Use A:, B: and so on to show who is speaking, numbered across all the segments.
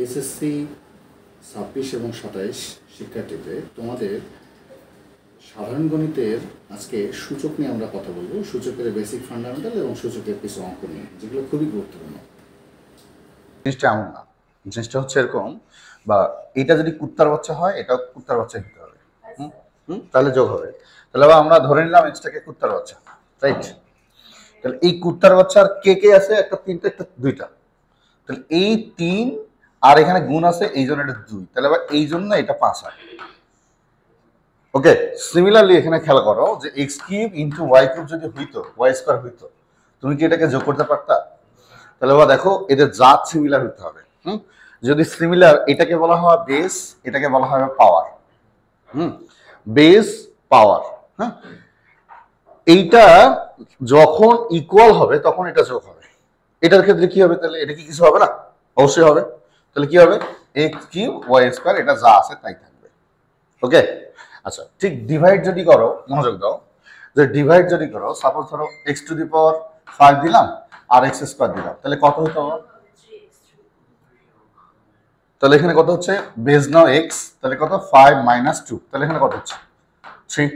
A: SSC ২৬ এবং ২৭ শিক্ষার্থীদের তোমাদের সাধারণ গণিতের আজকে সূচক নিয়ে আমরা কথা বলবো। সূচকের বেসিক ফান্ডামেন্টাল এবং সূচকের কিছু অঙ্ক নিয়ে, যেগুলো খুবই গুরুত্বপূর্ণ।
B: জিনিসটা এমন না, জিনিসটা হচ্ছে এরকম, বা এটা যদি কুত্তার বাচ্চা হয় এটাও কুত্তার বাচ্চা দিতে হবে, তাহলে যোগ হবে। তাহলে আবার আমরা ধরে নিলাম এক্সটাকে কুত্তার বাচ্চা, রাইট? তাহলে এই কুত্তার বাচ্চার কে কে আছে? একটা তিনটা, একটা দুইটা। তাহলে এই তিন আর এখানে গুণ আছে, এই জন্য এটা দুই, তাহলে আবার এই জন্য এটা 5 হয়। ওকে, সিমিলারলি এখানে খেয়াল করো যে X cube into Y cube যদি হইতো, ওয়াই স্কোয়ার হইতো, তুমি কি এটাকে যোগ করতে পারতা? তাহলে আবার দেখো এদের জাত সিমিলার হতে হবে। যদি সিমিলার, এটাকে বলা হয় বেস, এটাকে বলা হয় পাওয়ার। বেস পাওয়ার। হ্যাঁ, এইটা যখন ইকুয়াল হবে তখন এটা যোগ হবে। এটার ক্ষেত্রে কি হবে? তাহলে এটা কি কিছু হবে না? অবশ্যই হবে। তাহলে কি হবে? এক্স কিউব ওয়াই স্কোয়ার, এটা যা আছে তাই থাকবে। ওকে, আচ্ছা, ঠিক ডিভাইড যদি করো, মনোযোগ দাও, যে ডিভাইড যদি করো, সাপোজ ধরো এক্স টু দি পাওয়ার 5 দিলাম আর এক্স স্কোয়ার দিলাম, তাহলে কত হতো? তাহলে এখানে কত হচ্ছে? বেস নাও এক্স, তাহলে কত? 5 - 2, তাহলে এখানে কত হচ্ছে? 3।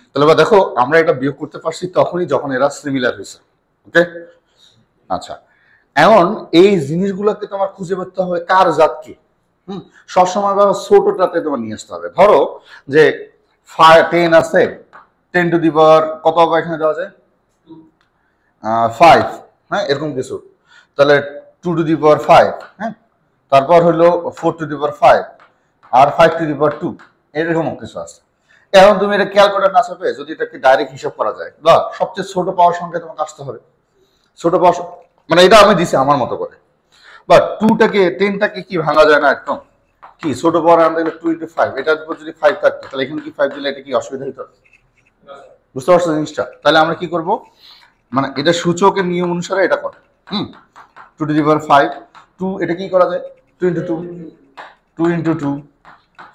B: তাহলে এবার দেখো আমরা এটা বিয়োগ করতে পারছি তখনই যখন এরা সিমিলার হয়েছে। ওকে, আচ্ছা, এখন এই জিনিসগুলোকে তোমার খুঁজে পেতে হবে কার জাত কি। সবসময় ছোটটাতে তোমার নিয়ে আসতে হবে। ধরো যে 10 আছে, 10 টু দি পাওয়ার কত হবে এখানে দেওয়া যায়? 5, হ্যাঁ, এরকম কিছু। তাহলে 2 টু দি পাওয়ার 5, হ্যাঁ, তারপর হলো 4 two the power 5 R 5 to the power 2, এরকম কিছু আছে। এখন তুমি এটা ক্যালকুলেটর না চাপে যদি এটাকে ডাইরেক্ট হিসাব করা যায়, বা সবচেয়ে ছোট পাওয়ার সংখ্যা তোমাকে আসতে হবে। ছোট পাওয়ার মানে এটা আমি দিছি আমার মতো করে, বা 2টাকে 10টাকে কি ভাঙা যায় না একদম? কি ছোট পাওয়ার আমরা 2 × 5, এটার উপর যদি 5 থাকতো তাহলে এখানে কি 5 দিলে এটা কি অসুবিধা হতো? বুঝতে পারছো জিনিসটা? তাহলে আমরা কি করব, মানে এটা সূচকের নিয়ম অনুসারে এটা করে। 2 টু দি পাওয়ার 5, 2 এটা কি করা যায়? 2 × 2, 2 × 2,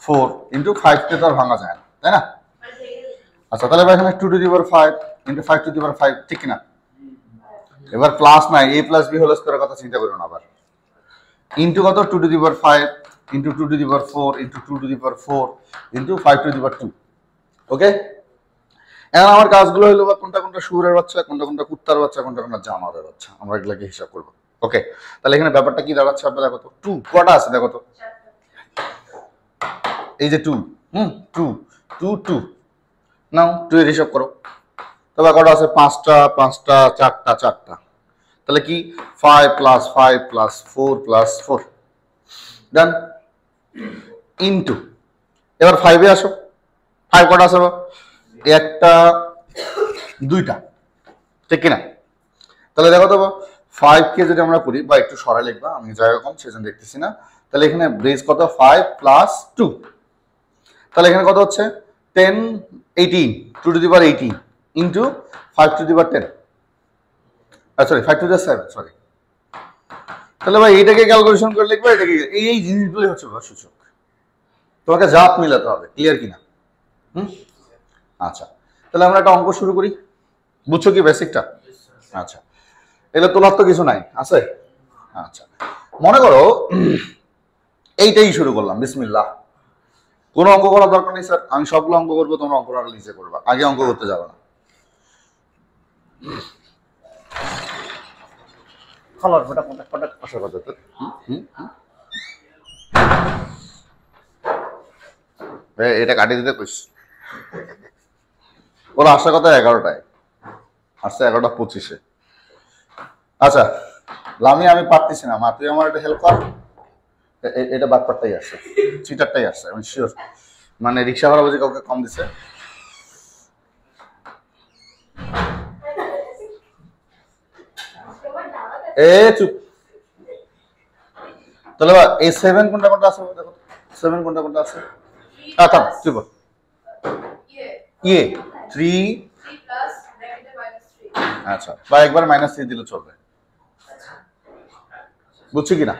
B: 4 × 5 কে তো আর ভাঙা যায় না, তাই না? আচ্ছা, তাহলে এখানে 2 to the power 5 × 5 to the power 5, ঠিক না? এবার প্লাস নাই, a প্লাস b হোল স্কয়ারের কথা চিন্তা করো না। আবার ইনটু কত? 2 to the power 5 × 2 to the power 4 × 2 to the power 4 × 5 to the power 2। Okay, এখন আমার কাজগুলো হলো কোনটা কোনটা শুয়োরের বাচ্চা, কোনটা কোনটা কুত্তার বাচ্চা, কোনটা কোনটা জানোয়ারের বাচ্চা, আমরা এগুলোকে হিসাব করব। ওকে, তাহলে এখানে ব্যাপারটা কি দাঁড়াচ্ছে আপনারা দেখো তো, 2 কটা আছে দেখো তো, এই যে 2, 2 2 2 নাও 2 এর হিসাব করো। তবে কটা আছে? 5টা 5টা 4টা 4টা, তাহলে কি 5 + 5 + 4 + 4 ডান। ইনটু, এবার 5 এ আসো, 5 কটা আছে? একটা 2টা, ঠিক কিনা? তাহলে দেখো তো 5 কে যদি আমরা করি, বা একটু সরাই লিখবা, আমি যাই রকম সেজন্য দেখতেছি না। তাহলে এখানে বেস কত? 5 + 2, তাহলে এখানে কত হচ্ছে? 10 18, 2 to the power 18 into 5 to the power 10, sorry 5 to the 7, sorry. তাহলে ভাই এটাকে ক্যালকুলেশন করে লিখবো, এটাকে, এই জিনিসগুলোই হচ্ছে সূচক। তোমাকে জাত মিলাতে হবে, ক্লিয়ার কিনা? আচ্ছা, তাহলে আমরা একটা অঙ্ক শুরু করি। বুঝছো কি বেসিকটা? আচ্ছা, এটা তোলার তো কিছু নাই, আছে? আচ্ছা, মনে করো এইটাই শুরু করলাম, বিসমিল্লাহ। কোনো অঙ্ক করার দরকার নেই স্যার, আমি সবগুলো অঙ্ক করবো, তোমরা অঙ্কটা নিজে করবা, আগে অঙ্ক করতে যাবে না। এটা কাটিয়ে দিতে কইস। ওরা আসার কথা 11টায়, আসছে 11টা 25-এ। আচ্ছা লামি, আমি পারতেছি না মা, তুই আমার একটা হেল্প কর। এটা বাটপারটাই আসছে, চিটারটাই আসছে, আমি শিওর। মানে রিক্সা ভাড়া বুঝি কাউকে কম দিছে। চুপ। তাহলে এই 7 কোনটা কোনটা আছে দেখো, 7 কোনটা কোনটা আছে? থাম, চুপ। ইয়ে 3, আচ্ছা, বা একবার -3 দিলে চলবে, বুঝছি কিনা?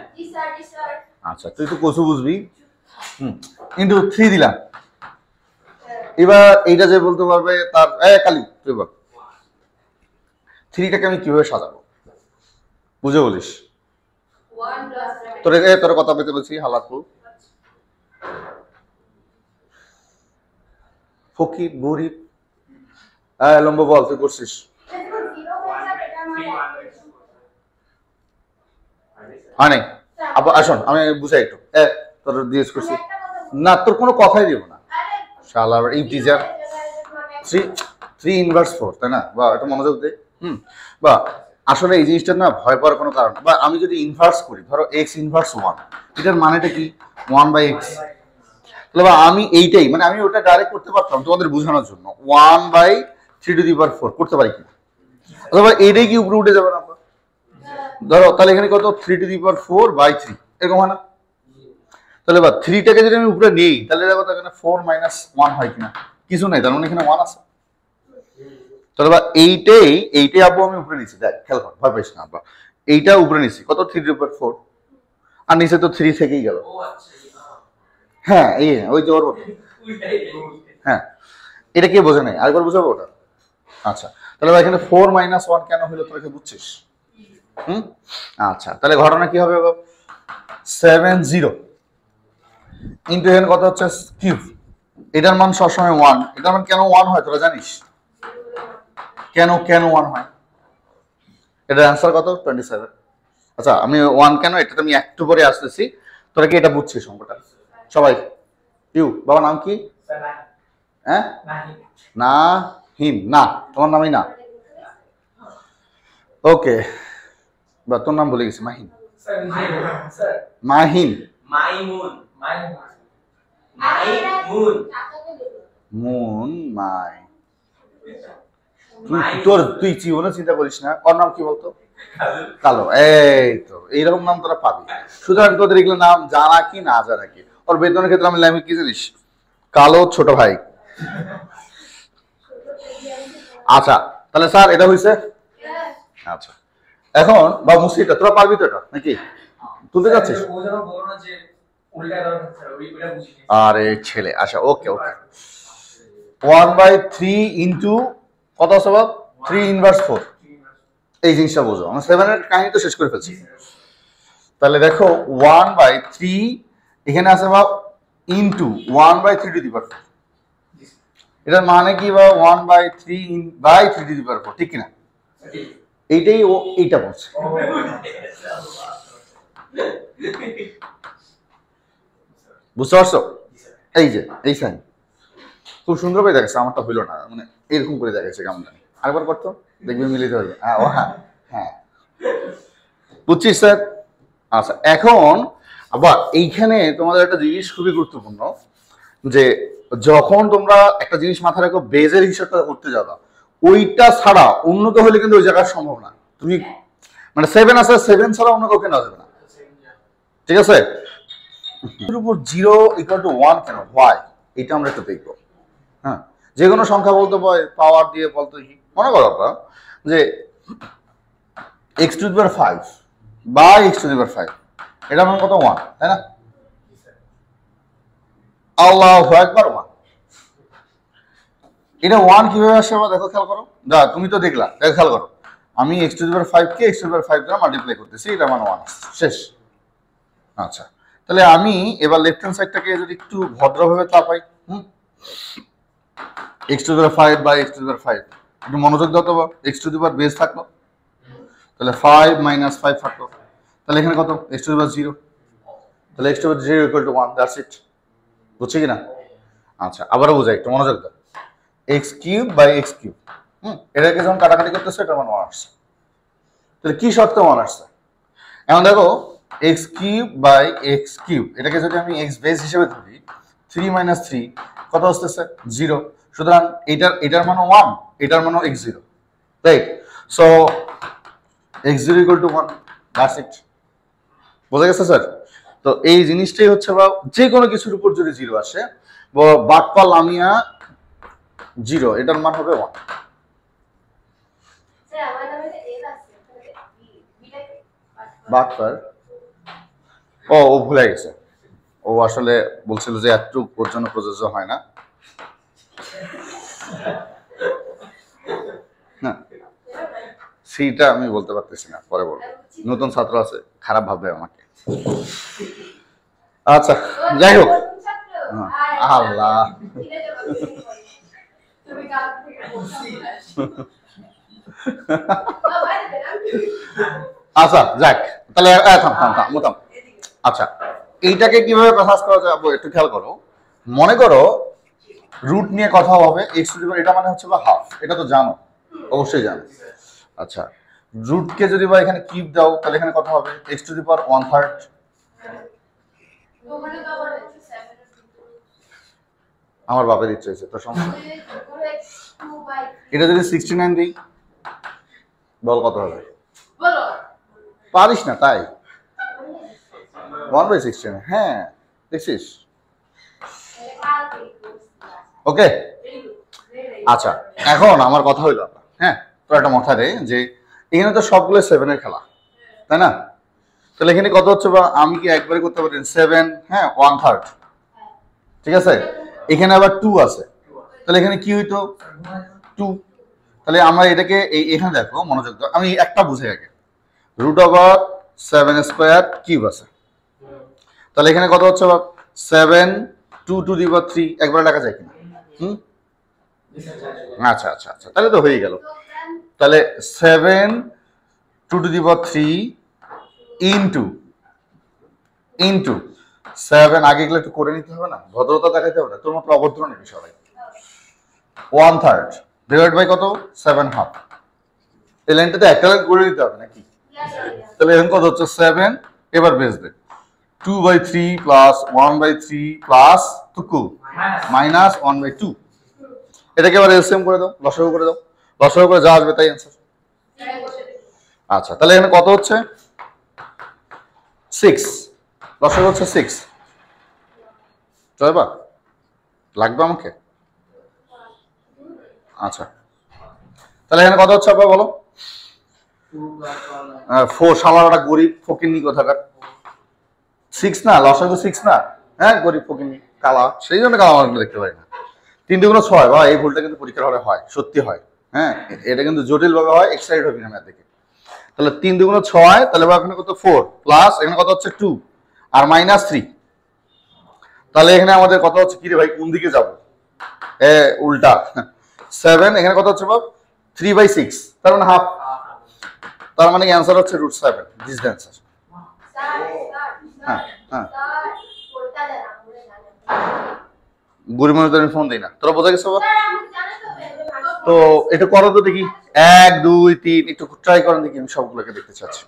B: আচ্ছা, তুই তো কচু বুঝবি। ইন্টু 3 দিলাম। এবার এইটা যে বলতে পারবে তার কালি, তুই বল 3টাকে আমি কিভাবে সাজাবো, বুঝে বলিস? তোর কথা পেতে বলছি হালাকু ফকির গরিব লম্ব বল তুই করছিস হয় নাই আবার আসুন আমি বুঝাই একটু তোর জিজ্ঞেস করছি না তোর কোনো কথাই দিব না শালার এই টিচার 3 ইনভার্স 4 তাই না বা এটা মনোযোগ দে বা আসলে এই জিনিসটা না ভয় পাওয়ার কোনো কারণ বা আমি যদি ইনভার্স করি ধরো এক্স ইনভার্স 1 এটার মানেটা কি 1/x তাহলে বা আমি এইটাই মানে আমি ওটা ডাইরেক্ট করতে পারতাম তোমাদের বোঝানোর জন্য 1/3 করতে পারি কিনা অথবা এইটাই কি উপরে উঠে যাবে না ধরো তাহলে এখানে কত 3/4/3 এরকম হয় না তাহলে বা 3টাকে যদি আমি উপরে নেই তাহলে দেখো এখানে 4 - 1 হয় কিনা কিছু নাই তার মানে এখানে 1 আছে তাহলে বা এইটাই আব্বু আমি উপরে নিছি দেখ খেয়াল কর ভয় পাইস না আব্বা এইটা উপরে নিছি কত 3/4 আর নিচে তো 3 থেকেই গেল হ্যাঁ এই ওই যে ওর হ্যাঁ এটা কে বোঝে নাই আরেকবার বুঝাবো ওটা আচ্ছা তাহলে এখানে 4 - 1 কেন হলো তোরা কি বুঝছিস আচ্ছা তাহলে ঘটনা কি হবে 70 ইনটু এখানে কত হচ্ছে কিউব এটার মান সবসময় 1 এটার মান কেন 1 হয় তোরা জানিস কেন 1 হয় এটার অ্যান্সার কত 27 আচ্ছা আমি 1 কেন এটা আমি একটু পরে আসতেছি তোরা কি এটা বুঝছিস অঙ্কটা সবাই ইউ বাবা নাম কি হ্যাঁ না হিম না তোমার নামই না ওকে বা তোর নাম বলে গেছি মাহিন মাহিন মুন মাই তুই জীবনে চিন্তা করিস না ওর নাম কি বলতো কালো এই তো এইরকম নাম তোরা পাবি সুতরাং তোদের এগুলো নাম জানা কি না জানা কি ওর বেতনের ক্ষেত্রে আমি লাইমি কি জানিস কালো ছোট ভাই আচ্ছা তাহলে স্যার এটা হয়েছে আচ্ছা এখন বা মুসিটা তোরা পারবি তো এটা নাকি তুলতে যাচ্ছিস আরে ছেলে আচ্ছা ওকে 1/3 ইন্টু কত আছে বাবা 3 ইনভার্স 4 এই জিনিসটা বোঝো আমরা 7 এর কাহিনী তো শেষ করে ফেলছি তাহলে দেখো 1/3 এখানে আছে বাবা ইন্টু 1/3 এটার মানে কি বা 1/3 ঠিক কিনা এইটাই ও এইটা বলছে বুঝতে পারছো এই যে এই সাইন খুব সুন্দর করে দেখাচ্ছে আমারটা হইলো না মানে এরকম করে দেখাচ্ছে কেমন জানি আরেকবার করতো দেখবে মিলিত হয়ে হ্যাঁ বুঝছিস স্যার আচ্ছা এখন আবার এইখানে তোমাদের একটা জিনিস খুবই গুরুত্বপূর্ণ যে যখন তোমরা একটা জিনিস মাথায় রাখো বেজের হিসাবটা করতে যাবা ওইটা ছাড়া উন্নত হলে কিন্তু ওই জায়গায় সম্ভব না তুমি মানে 7 আছে 7 ছাড়া অন্য কাউকে নেওয়া যাবে না ঠিক আছে এর উপর 0 = 1 কেন হয় এটা আমরা একটু দেখবো হ্যাঁ যে কোনো সংখ্যা বলতে পাওয়ার দিয়ে বলতে কি মনে করো আপনারা যে x⁵ বা x⁵ এটা আমার কত 1 তাই না আল্লাহু আকবার 1 এটা 1 কিভাবে আসে দেখো খেয়াল করো দা তুমি তো দেখলা দেখো খেয়াল করো আমি x⁵ কে x⁵ দ্বারা মাল্টিপ্লাই করতেছি এটা মানে 1 শেষ আচ্ছা তাহলে আমি এবার লেফট হ্যান্ড সাইডটাকে যদি একটু ভদ্রভাবে তাপাই x⁵ বা x⁵ একটু মনোযোগ দাও তো x⁵ বেস থাকলো তাহলে 5 - 5 থাকলো তাহলে এখানে কত x⁵ 0 তাহলে x⁵ 0 = 1 দ্যাটস ইট বুঝছি কিনা আচ্ছা আবারও বুঝাই একটু মনোযোগ দাও x³ এটাকে যখন কাটাকাটি করতেছে এটা মানে 1 আসছে তাহলে কি শর্তে 1 আসছে এখন দেখো x³ এটাকে যদি আমি x বেস হিসেবে ধরি 3 - 3 কত আসতেছে 0 সুতরাং এটার মান 1 এটার মান x0 right so x0 = 1 that's it বোঝা গেছে স্যার তো এই জিনিসটাই হচ্ছে বা যে কোনো কিছুর উপর যদি 0 আসে বাটপা লামিয়া 0 এটার মান হবে 1 বাটপার ও ভুলে গেছে ও আসলে বলছিল যে এতটুকু ওর জন্য প্রযোজ্য হয় না সেটা আমি বলতে পারতেছি না পরে বলবো নতুন ছাত্র আছে, খারাপ ভাববে আমাকে। আচ্ছা যাই হোক, আল্লাহ আচ্ছা যাক, তাহলে থাম থাম থাম থাম। আচ্ছা এইটাকে কিভাবে প্রসেস করা যায় একটু খেয়াল করো। মনে করো রুট নিয়ে কথা হবে, এক্স টু দি পাওয়ার, এটা মানে হচ্ছে বা হাফ, এটা তো জানো, অবশ্যই জানো। আচ্ছা রুটকে যদি বা এখানে কিউব দাও তাহলে এখানে কথা হবে এক্স টু দি পাওয়ার 1/3। আমার বাপের ইচ্ছে হয়েছে তো সমস্যা। এটা যদি 69 দিই বল কত হবে? পারিস না তাই 1/16। হ্যাঁ দেখছিস, ওকে। আচ্ছা এখন আমার কথা হইলো, হ্যাঁ তোর একটা মাথা রে যে এখানে তো সবগুলো 7 এর খেলা, তাই না? তাহলে এখানে কত হচ্ছে বা আমি কি একবারে করতে পারি 7, হ্যাঁ 1/3, ঠিক আছে। এখানে আবার 2 আছে, তাহলে এখানে কি হইতো 2। তাহলে আমরা এটাকে এখানে দেখো মনোযোগ দাও, আমি একটা বুঝে আগে, √7² কিউব আছে, তাহলে এখানে কত হচ্ছে বা 7 2 টু দি পাওয়ার 3 একবারে লেখা যায় কিনা? আচ্ছা আচ্ছা আচ্ছা, তাহলে তো হয়ে গেল। তাহলে 7 2 টু দি পাওয়ার 3 ইনটু 7, আগে এগুলো একটু করে নিতে হবে না, ভদ্রতা দেখাইতে হবে না, তোর মতো অভদ্র নাকি সবাই। 1/3 ডিভাইড বাই কত 7/2, এই লাইনটাতে একটা লাইন করে দিতে হবে নাকি? তাহলে এখন কত হচ্ছে 7, এবার বেস দে 2/3 প্লাস 1/3 প্লাস টুকু মাইনাস 1/2। এটাকে এবার এলসিএম করে দাও, লসাগু করে দাও, লসাগু করে যা আসবে তাই অ্যান্সার। আচ্ছা তাহলে এখানে কত হচ্ছে 6, লসাগু হচ্ছে 6। চলবা লাগবে আমাকে? আচ্ছা তাহলে এখানে কত হচ্ছে আপনার বলো? 4, শালার গরিব ফকিন্নি কোথাকার। 6 না, লসাগু 6 না, হ্যাঁ গরিব ফকিন্নি কালা, সেই জন্য কালা মানুষ দেখতে পাই না। 3 × 6 বা এই ভুলটা কিন্তু পরীক্ষার হলে হয়, সত্যি হয়, হ্যাঁ এটা কিন্তু জটিল ভাবে হয়, এক্সাইটেড হবে না ম্যাথ দেখে। তাহলে 3 × 6, তাহলে এখানে কত 4 প্লাস এখানে কত হচ্ছে 2 আর মাইনাস 3, তাহলে এখানে আমাদের কত হচ্ছে কি রে ভাই, কোন দিকে যাব? উল্টা 7, এখানে কত হচ্ছে বাপ 3/6, তার মানে হাফ, তার মানে অ্যান্সার হচ্ছে √7, দিস দ্য অ্যান্সার। হ্যাঁ হ্যাঁ গরিব মানুষ আমি ফোন দিই না, তোরা বোঝা গেছে? তো এটা করো তো দেখি, 1 2 3 একটু ট্রাই করেন দেখি, আমি সবগুলোকে দেখতে চাচ্ছি।